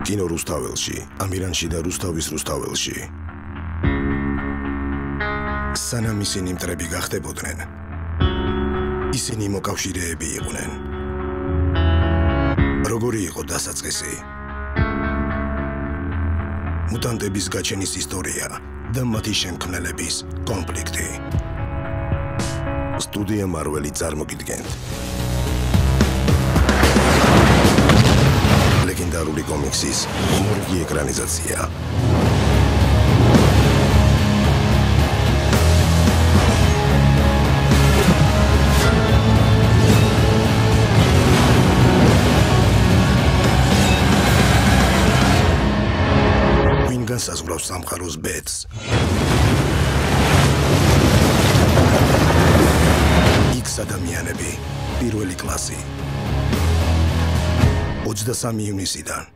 კინო რუსთაველში, ამირანში და რუსთავის რუსთაველში. სანამ ისინი მტრები გახდებოდნენ, ისინი მოკავშირეები იყვნენ. როგორი იყო დასაწყისი? მუტანტების გაჩენის ისტორია და მათი შემქმნელების კონფლიქტი. სტუდია მარველი წარმოგიდგენთ. ლეგენდარული კომიქსის მორგი ეკრანიზაცია. საზღვრავს სამყაროს ბედს. X ადამიანები, პირველი კლასი. 23 ივნისიდან